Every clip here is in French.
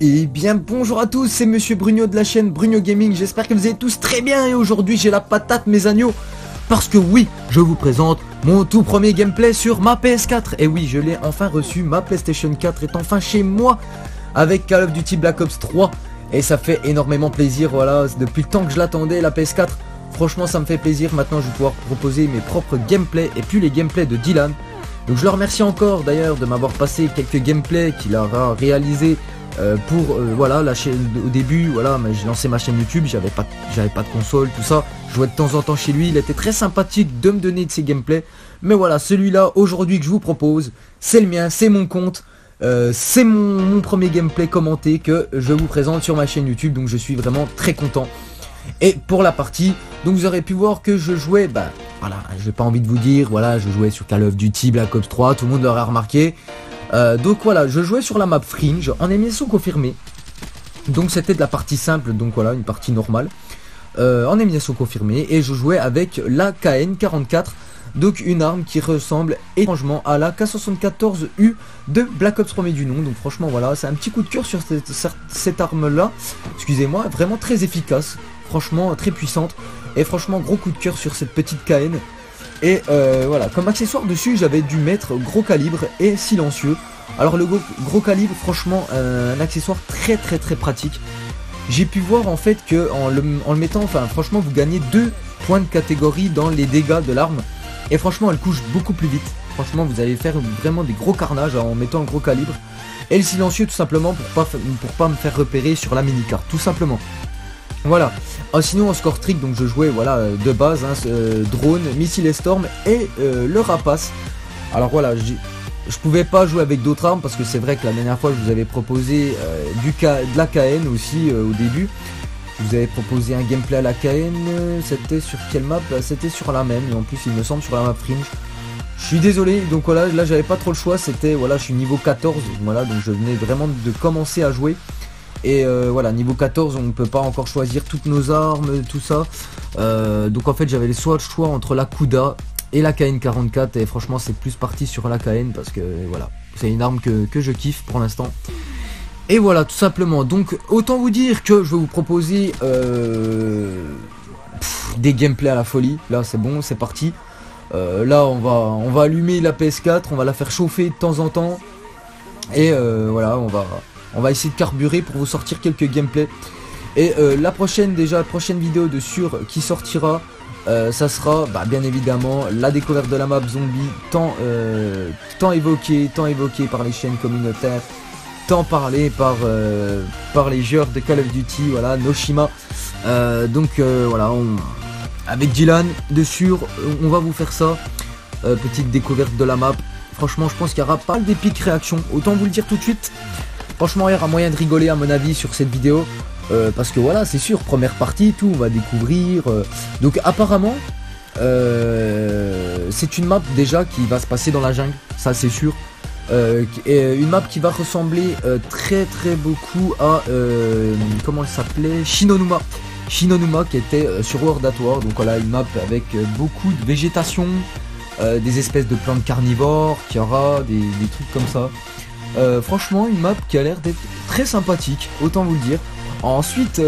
Et bien bonjour à tous, c'est Monsieur Bruno de la chaîne Bruno Gaming, j'espère que vous allez tous très bien et aujourd'hui j'ai la patate mes agneaux. Parce que oui, je vous présente mon tout premier gameplay sur ma PS4. Et oui, je l'ai enfin reçu, ma PlayStation 4 est enfin chez moi avec Call of Duty Black Ops 3. Et ça fait énormément plaisir, voilà, depuis le temps que je l'attendais la PS4. Franchement ça me fait plaisir, maintenant je vais pouvoir proposer mes propres gameplays et plus les gameplays de Dylan. Donc je le remercie encore d'ailleurs de m'avoir passé quelques gameplays qu'il aura réalisé voilà la chaîne au début. Voilà, j'ai lancé ma chaîne YouTube, j'avais pas de console, tout ça, je jouais de temps en temps chez lui, il était très sympathique de me donner de ses gameplays. Mais voilà, celui-là aujourd'hui que je vous propose, c'est le mien, c'est mon compte, c'est mon premier gameplay commenté que je vous présente sur ma chaîne YouTube, donc je suis vraiment très content. Et pour la partie, donc vous aurez pu voir que je jouais, voilà, j'ai pas envie de vous dire, voilà, je jouais sur Call of Duty Black Ops 3, tout le monde l'aura remarqué. Donc voilà, je jouais sur la map Fringe en élimination confirmée. Donc c'était de la partie simple, donc voilà, une partie normale en élimination confirmée. Et je jouais avec la KN44, donc une arme qui ressemble étrangement à la K74U de Black Ops 1er du nom. Donc franchement voilà, c'est un petit coup de cœur sur cette arme là, excusez-moi, vraiment très efficace, franchement très puissante. Et franchement gros coup de cœur sur cette petite KN. Et voilà, comme accessoire dessus, j'avais dû mettre gros calibre et silencieux. Alors le gros calibre, franchement, un accessoire très pratique. J'ai pu voir en fait que en le mettant, enfin franchement, vous gagnez 2 points de catégorie dans les dégâts de l'arme. Et franchement, elle couche beaucoup plus vite. Franchement, vous allez faire vraiment des gros carnages en mettant le gros calibre. Et le silencieux, tout simplement, pour pas me faire repérer sur la mini-carte, tout simplement. Voilà. Sinon en score trick, donc je jouais voilà de base drone, missile et storm et le rapace. Alors voilà, je pouvais pas jouer avec d'autres armes parce que c'est vrai que la dernière fois je vous avais proposé de la KN aussi au début. Je vous avais proposé un gameplay à la KN, c'était sur quelle map? C'était sur la même, et en plus il me semble sur la map Fringe. Je suis désolé, donc voilà, là j'avais pas trop le choix, c'était voilà, je suis niveau 14, voilà, donc je venais vraiment de commencer à jouer. Et voilà, niveau 14 on ne peut pas encore choisir toutes nos armes, tout ça. Donc en fait j'avais le choix entre la Kuda et la KN44. Et franchement c'est plus parti sur la KN parce que voilà, c'est une arme que je kiffe pour l'instant. Et voilà, tout simplement. Donc autant vous dire que je vais vous proposer des gameplays à la folie. Là c'est bon, c'est parti. Là on va allumer la PS4, on va la faire chauffer de temps en temps. Et voilà, on va essayer de carburer pour vous sortir quelques gameplays. Et la prochaine vidéo de sûr qui sortira, ça sera bien évidemment la découverte de la map zombie, tant évoquée par les chaînes communautaires, tant parlé par les joueurs de Call of Duty, voilà, Noshima. Donc voilà, avec Dylan de sûr, on va vous faire ça, petite découverte de la map. Franchement je pense qu'il y aura pas d'épiques réactions, autant vous le dire tout de suite. Franchement il y aura moyen de rigoler à mon avis sur cette vidéo, parce que voilà c'est sûr, première partie, tout on va découvrir. Donc apparemment c'est une map déjà qui va se passer dans la jungle, ça c'est sûr. Et une map qui va ressembler très beaucoup à comment elle s'appelait, Shinonuma qui était sur World at War. Donc voilà, une map avec beaucoup de végétation, des espèces de plantes carnivores, qui aura des trucs comme ça. Franchement une map qui a l'air d'être très sympathique, autant vous le dire. Ensuite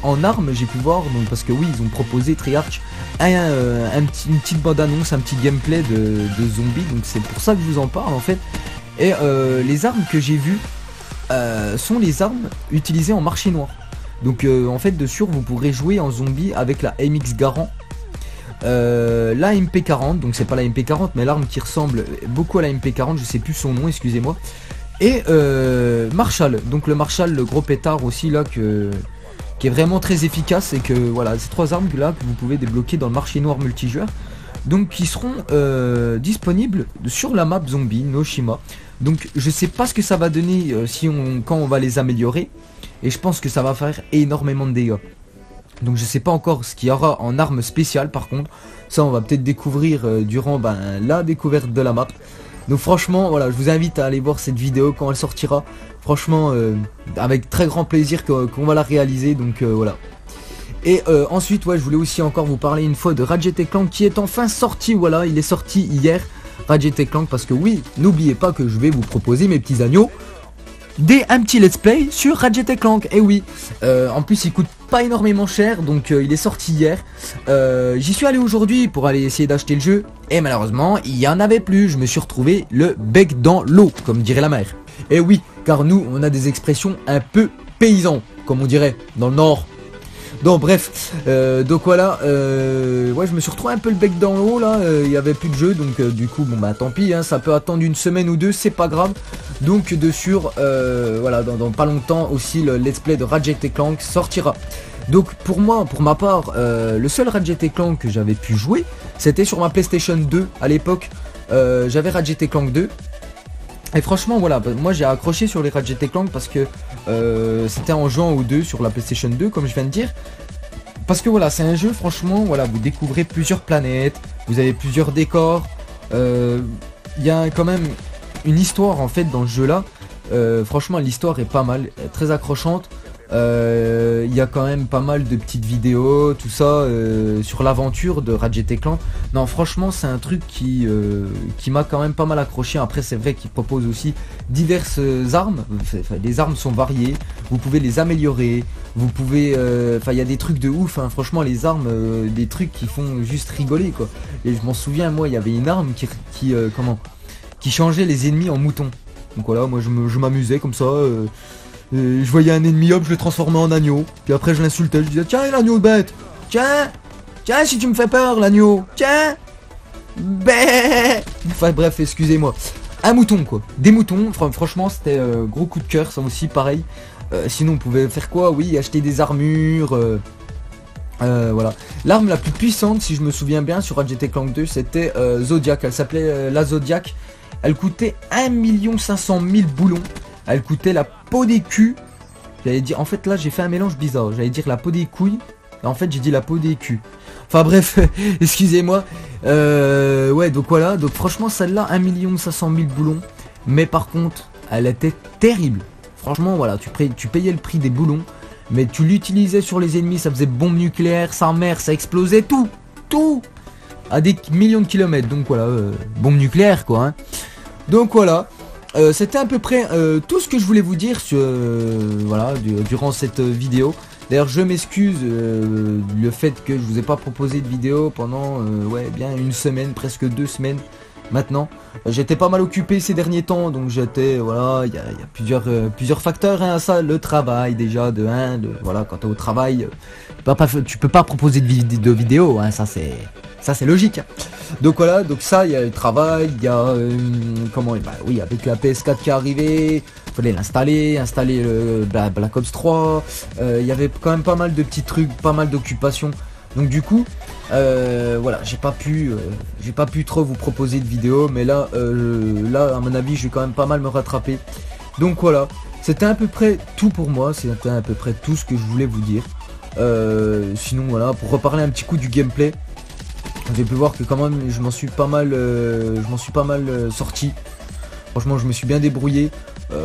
en armes j'ai pu voir, donc parce que oui ils ont proposé Treyarch une petite bande annonce, un petit gameplay de zombies, donc c'est pour ça que je vous en parle en fait. Et les armes que j'ai vues sont les armes utilisées en marché noir. Donc en fait de sûr vous pourrez jouer en zombie avec la MX Garand, la MP40, donc c'est pas la MP40 mais l'arme qui ressemble beaucoup à la MP40, je sais plus son nom, excusez-moi. Et Marshall, donc le Marshall, le gros pétard aussi là qui est vraiment très efficace. Et que voilà, ces trois armes là que vous pouvez débloquer dans le marché noir multijoueur, donc qui seront disponibles sur la map zombie Noshima. Donc je sais pas ce que ça va donner quand on va les améliorer, et je pense que ça va faire énormément de dégâts. Donc je sais pas encore ce qu'il y aura en armes spéciales, par contre ça on va peut-être découvrir durant la découverte de la map. Donc franchement voilà, je vous invite à aller voir cette vidéo quand elle sortira. Franchement avec très grand plaisir qu'on va la réaliser. Donc voilà. Et ensuite ouais, je voulais aussi encore vous parler une fois de Ratchet & Clank qui est enfin sorti. Voilà, il est sorti hier, Ratchet & Clank, parce que oui, n'oubliez pas que je vais vous proposer mes petits agneaux un petit let's play sur Ratchet & Clank. Et oui, en plus il coûte pas énormément cher, donc il est sorti hier. J'y suis allé aujourd'hui pour aller essayer d'acheter le jeu, et malheureusement il y en avait plus. Je me suis retrouvé le bec dans l'eau, comme dirait la mère. Et oui, car nous on a des expressions un peu paysans, comme on dirait dans le nord. Donc bref, donc voilà, ouais, je me suis retrouvé un peu le bec dans l'eau là, il y avait plus de jeu, donc du coup bon bah tant pis, hein, ça peut attendre une semaine ou deux, c'est pas grave. Donc de sûr, voilà, dans pas longtemps aussi le let's play de Ratchet & Clank sortira. Donc pour moi, pour ma part, le seul Ratchet & Clank que j'avais pu jouer, c'était sur ma PlayStation 2 à l'époque. J'avais Ratchet & Clank 2. Et franchement voilà, moi j'ai accroché sur les Ratchet & Clank parce que c'était en jouant aux deux sur la PlayStation 2 comme je viens de dire. Parce que voilà, c'est un jeu franchement, voilà, vous découvrez plusieurs planètes, vous avez plusieurs décors. Il y a quand même une histoire en fait dans le jeu là. Franchement l'histoire est pas mal, très accrochante. Il y a quand même pas mal de petites vidéos, tout ça, sur l'aventure de Ratchet & Clank. Non franchement c'est un truc qui m'a quand même pas mal accroché. Après c'est vrai qu'il propose aussi diverses armes, enfin, les armes sont variées, vous pouvez les améliorer, vous pouvez, enfin il y a des trucs de ouf, hein. Franchement les armes, des trucs qui font juste rigoler quoi. Et je m'en souviens, moi il y avait une arme qui changeait les ennemis en moutons. Donc voilà, moi je m'amusais comme ça. Je voyais un ennemi, hop, je le transformais en agneau. Puis après je l'insultais, je disais tiens l'agneau bête, tiens si tu me fais peur l'agneau, tiens bé. Enfin bref, excusez-moi. Un mouton quoi, des moutons, franchement c'était gros coup de cœur, ça aussi pareil. Sinon on pouvait faire quoi? Oui, acheter des armures. Voilà. L'arme la plus puissante, si je me souviens bien, sur Ratchet & Clank 2, c'était Zodiac. Elle s'appelait la Zodiac. Elle coûtait 1 500 000 boulons. Elle coûtait la peau des culs. J'allais dire, en fait là j'ai fait un mélange bizarre. J'allais dire la peau des couilles. Et en fait j'ai dit la peau des culs. Enfin bref, excusez-moi. Ouais, donc voilà. Donc franchement celle-là, 1 500 000 boulons. Mais par contre, elle était terrible. Franchement voilà, tu payais le prix des boulons. Mais tu l'utilisais sur les ennemis, ça faisait bombe nucléaire, sa mère, ça explosait tout à des millions de kilomètres. Donc voilà, bombe nucléaire quoi, hein. Donc voilà, c'était à peu près tout ce que je voulais vous dire sur, voilà, durant cette vidéo. D'ailleurs je m'excuse le fait que je vous ai pas proposé de vidéo pendant ouais, bien une semaine, presque 2 semaines maintenant. J'étais pas mal occupé ces derniers temps, donc j'étais, voilà, il y a plusieurs facteurs hein, à ça, le travail déjà, voilà, quand t'es au travail, tu peux pas proposer de vidéo, hein, ça c'est logique. Donc voilà, donc ça, il y a le travail, il y a, bah oui, avec la PS4 qui est arrivée, fallait l'installer, installer le Black Ops 3, il y avait quand même pas mal de petits trucs, pas mal d'occupations. Donc du coup, voilà, j'ai pas pu trop vous proposer de vidéo, mais là, à mon avis, je vais quand même pas mal me rattraper. Donc voilà, c'était à peu près tout pour moi, c'était à peu près tout ce que je voulais vous dire. Sinon voilà, pour reparler un petit coup du gameplay, vous avez pu voir que quand même, je m'en suis pas mal sorti. Franchement, je me suis bien débrouillé.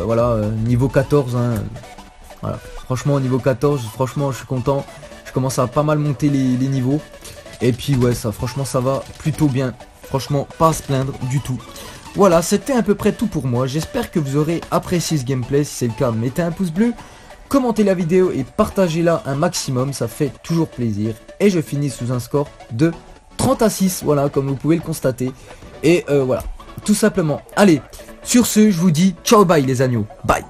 Voilà, niveau 14, hein, voilà. Franchement, niveau 14, franchement, je suis content. Je commence à pas mal monter les niveaux. Et puis ouais, ça, franchement, ça va plutôt bien. Franchement, pas à se plaindre du tout. Voilà, c'était à peu près tout pour moi. J'espère que vous aurez apprécié ce gameplay. Si c'est le cas, mettez un pouce bleu, commentez la vidéo et partagez-la un maximum. Ça fait toujours plaisir. Et je finis sous un score de 30-6, voilà, comme vous pouvez le constater. Et voilà, tout simplement. Allez, sur ce, je vous dis ciao, bye les agneaux. Bye.